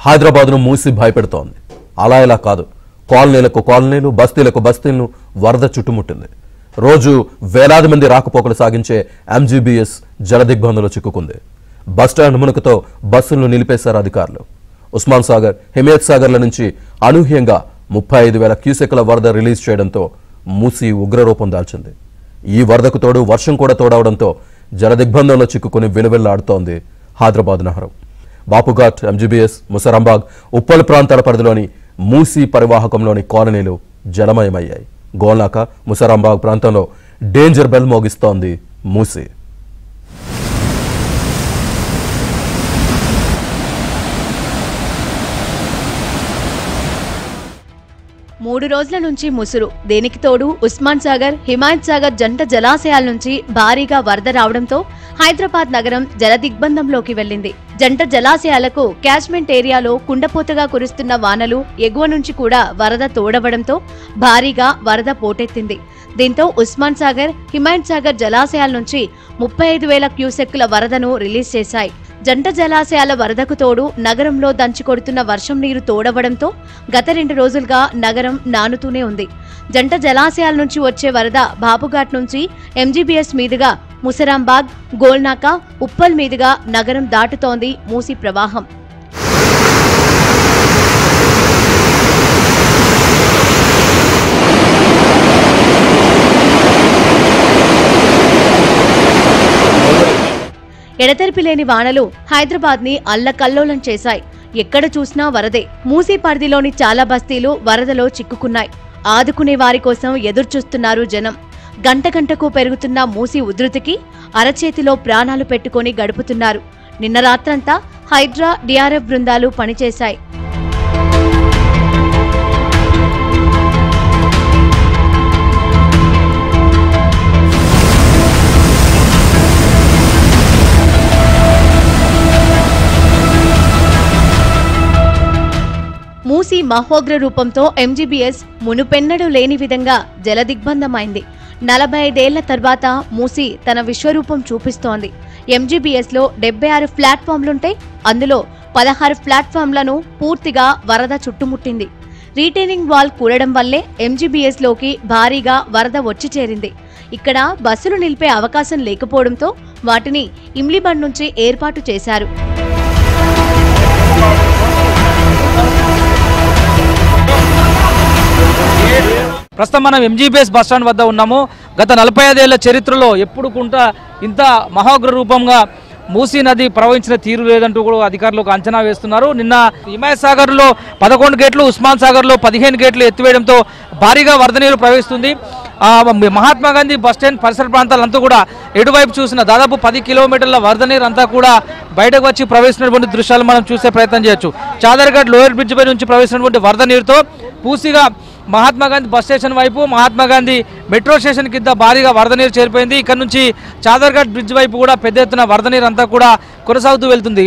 హైదరాబాద్ను మూసి భయపెడుతోంది. అలా ఇలా కాదు, కాలనీలకు కాలనీలు, బస్తీలకు బస్తీలను వరద చుట్టుముట్టింది. రోజు వేలాది మంది రాకపోకలు సాగించే ఎంజీబీఎస్ జలదిగ్బంధంలో చిక్కుకుంది. బస్టాండ్ మునుకతో బస్సులను నిలిపేశారు అధికారులు. ఉస్మాన్ సాగర్, హిమాయత్ సాగర్ల నుంచి అనూహ్యంగా 35,000 క్యూసెక్ల వరద రిలీజ్ చేయడంతో మూసి ఉగ్రరూపం దాల్చింది. ఈ వరదకు తోడు వర్షం కూడా తోడవడంతో జలదిగ్బంధంలో చిక్కుకుని విలువెల్లాడుతోంది హైదరాబాద్ నగరం. బాపుఘాట్, ఎంజీబీఎస్, ముసరాంబాగ్, ఉప్పల్ ప్రాంతాల పరిధిలోని మూసీ పరివాహకంలోని కాలనీలు జలమయమయ్యాయి. గోల్నాక, ముసరాంబాగ్ ప్రాంతంలో డేంజర్ బెల్ మోగిస్తోంది మూసీ. మూడు రోజుల నుంచి ముసురు. దేనికి తోడు ఉస్మాన్ సాగర్, హిమాయత్ సాగర్ జంట జలాశయాల నుంచి భారీగా వరద రావడంతో హైదరాబాద్ నగరం జలదిగ్బంధంలోకి వెళ్లింది. జంట జలాశయాలకు క్యాచ్మెంట్ ఏరియాలో కుండపోతగా కురుస్తున్న వానలు, ఎగువ నుంచి కూడా వరద తోడవడంతో భారీగా వరద పోటెత్తింది. దీంతో ఉస్మాన్ సాగర్, హిమాయత్ సాగర్ జలాశయాల నుంచి 35,000 క్యూసెక్కుల వరదను రిలీజ్ చేశాయి. జంట జలాశయాల వరదకు తోడు నగరంలో దంచికొడుతున్న వర్షం నీరు తోడవడంతో గత 2 రోజులుగా నగరం నానుతూనే ఉంది. జంట జలాశయాల నుంచి వచ్చే వరద బాపుఘాట్ నుంచి ఎంజీబీఎస్ మీదుగా ముసరాంబాగ్, గోల్నాక, ఉప్పల్ మీదుగా నగరం దాటుతోంది మూసీ ప్రవాహం. ఎడతెరిపి లేని వానలు హైదరాబాద్ ని అల్లకల్లోలం చేశాయి. ఎక్కడ చూసినా వరదే. మూసీ పరిధిలోని చాలా బస్తీలు వరదలో చిక్కుకున్నాయి. ఆదుకునే వారి కోసం ఎదురుచూస్తున్నారు జనం. గంట గంటకు పెరుగుతున్న మూసీ ఉధృతికి అరచేతిలో ప్రాణాలు పెట్టుకుని గడుపుతున్నారు. నిన్న రాత్రంతా హైడ్రా, డిఆర్ఎఫ్ బృందాలు పనిచేశాయి. మూసీ మహోగ్ర రూపంతో ఎంజీబీఎస్ మునుపెన్నడూ లేని విధంగా జలదిగ్బంధమైంది. 45 ఏళ్ల తర్వాత మూసీ తన విశ్వరూపం చూపిస్తోంది. ఎంజీబీఎస్ లో 76 ప్లాట్ఫామ్లుంటే అందులో 16 ప్లాట్ఫామ్లను పూర్తిగా వరద చుట్టుముట్టింది. రీటైనింగ్ వాల్ కూడడం వల్లే ఎంజీబీఎస్ లోకి భారీగా వరద వచ్చి చేరింది. ఇక్కడ బస్సులు నిలిపే అవకాశం లేకపోవడంతో వాటిని ఇమ్లిబండ్ నుంచి ఏర్పాటు చేశారు. ప్రస్తుతం మనం ఎంజీబీఎస్ బస్టాండ్ వద్ద ఉన్నాము. గత 45 ఏళ్ల చరిత్రలో ఎప్పుడు కూడా ఇంత మహోగ్ర రూపంగా మూసీ నది ప్రవహించిన తీరు లేదంటూ కూడా అధికారులు అంచనా వేస్తున్నారు. నిన్న హిమాయత్ సాగర్లో 11 గేట్లు, ఉస్మాన్ సాగర్లో 15 గేట్లు ఎత్తివేయడంతో భారీగా వరద నీరు ప్రవహిస్తుంది. మహాత్మా గాంధీ బస్టాండ్ పరిసర ప్రాంతాలంతా కూడా ఎటువైపు చూసిన దాదాపు 10 కిలోమీటర్ల వరద నీరు అంతా కూడా బయటకు వచ్చి ప్రవేశించినటువంటి దృశ్యాలు మనం చూసే ప్రయత్నం చేయొచ్చు. చాదర్ఘాట్ లోయర్ బ్రిడ్జ్ పై నుంచి ప్రవేశించినటువంటి వరద నీరుతో పూర్తిగా మహాత్మా గాంధీ బస్ స్టేషన్ వైపు, మహాత్మా గాంధీ మెట్రో స్టేషన్ కింద భారీగా వరద నీరు చేరిపోయింది. ఇక్కడ నుంచి చాదర్ఘాట్ బ్రిడ్జ్ వైపు కూడా పెద్ద ఎత్తున వరద నీరు అంతా కూడా కొనసాగుతూ వెళ్తుంది.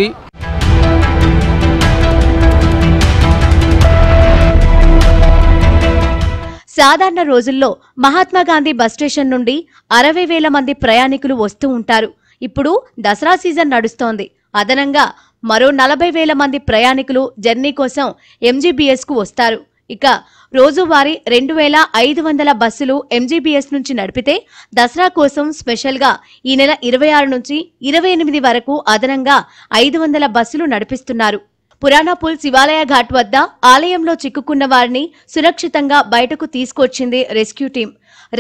సాధారణ రోజుల్లో మహాత్మా గాంధీ బస్ స్టేషన్ నుండి 60,000 మంది ప్రయాణికులు వస్తూ ఉంటారు. ఇప్పుడు దసరా సీజన్ నడుస్తోంది. అదనంగా మరో 40,000 మంది ప్రయాణికులు జర్నీ కోసం ఎంజీబీఎస్ కు వస్తారు. ఇక రోజువారీ 2,500 బస్సులు ఎంజీబీఎస్ నుంచి నడిపితే దసరా కోసం స్పెషల్గా ఈ నెల 26 నుంచి 28 వరకు అదనంగా 500 బస్సులు నడిపిస్తున్నారు. పురాణాపుల్ శివాలయ ఘాట్ వద్ద ఆలయంలో చిక్కుకున్న వారిని సురక్షితంగా బయటకు తీసుకొచ్చింది రెస్క్యూ టీం.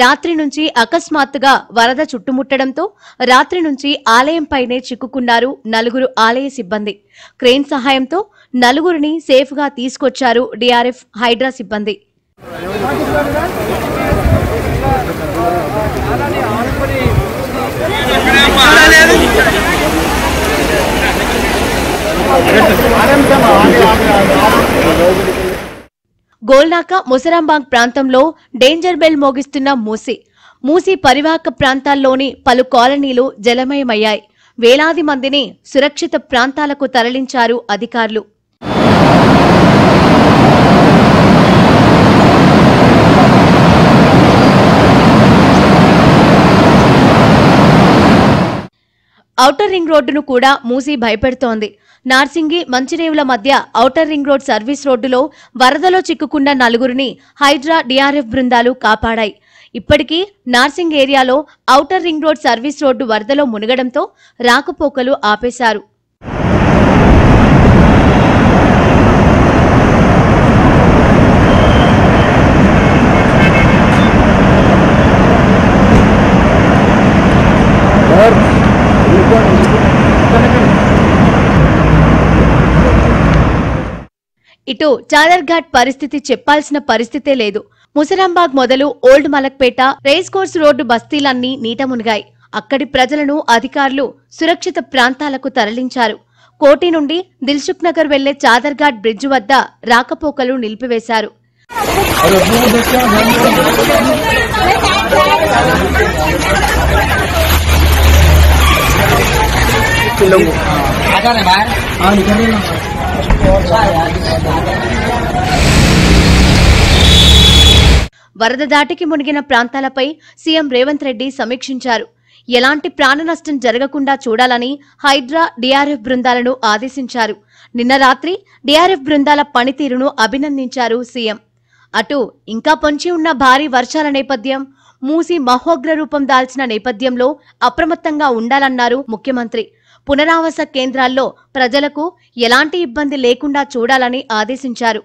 రాత్రి నుంచి అకస్మాత్తుగా వరద చుట్టుముట్టడంతో రాత్రి నుంచి ఆలయంపైనే చిక్కుకున్నారు 4 ఆలయ సిబ్బంది. క్రేన్ సహాయంతో 4 సేఫ్గా తీసుకొచ్చారు డిఆర్ఎఫ్, హైడ్రా సిబ్బంది. గోల్నాక, ముసరాంబాగ్ ప్రాంతంలో డేంజర్ బెల్ మోగిస్తున్న మూసీ పరివాహక ప్రాంతాల్లోని పలు కాలనీలు జలమయమయ్యాయి. వేలాది మందిని సురక్షిత ప్రాంతాలకు తరలించారు అధికారులు. ఔటర్ రింగ్ రోడ్డును కూడా మూసీ భయపెడుతోంది. నార్సింగి మంచిరేవుల మధ్య ఔటర్ రింగ్ రోడ్ సర్వీస్ రోడ్డులో వరదలో చిక్కుకున్న 4గురిని హైడ్రా డిఆర్ఎఫ్ బృందాలు కాపాడాయి. ఇప్పటికీ నార్సింగ్ ఏరియాలో outer ring road service road వరదలో మునగడంతో రాకపోకలు ఆపేశారు. ఇటు చాదర్ఘాట్ పరిస్థితి చెప్పాల్సిన పరిస్థితే లేదు. ముసరాంబాగ్ మొదలు old Malakpet, race course road బస్తీలన్నీ నీట మునిగాయి. అక్కడి ప్రజలను అధికారులు సురక్షిత ప్రాంతాలకు తరలించారు. కోటి నుండి దిల్సుఖ్ నగర్ వెళ్లే చాదర్ఘాట్ బ్రిడ్జ్ వద్ద రాకపోకలు నిలిపివేశారు. వరద దాటికి మునిగిన ప్రాంతాలపై సీఎం రేవంత్ రెడ్డి సమీక్షించారు. ఎలాంటి ప్రాణ నష్టం జరగకుండా చూడాలని హైడ్రా డిఆర్ఎఫ్ బృందాలను ఆదేశించారు. నిన్న రాత్రి డిఆర్ఎఫ్ బృందాల పనితీరును అభినందించారు సీఎం. అటు ఇంకా పొంచి ఉన్న భారీ వర్షాల నేపథ్యం, మూసి మహోగ్ర రూపం దాల్చిన నేపథ్యంలో అప్రమత్తంగా ఉండాలన్నారు ముఖ్యమంత్రి. పునరావాస కేంద్రాల్లో ప్రజలకు ఎలాంటి ఇబ్బంది లేకుండా చూడాలని ఆదేశించారు.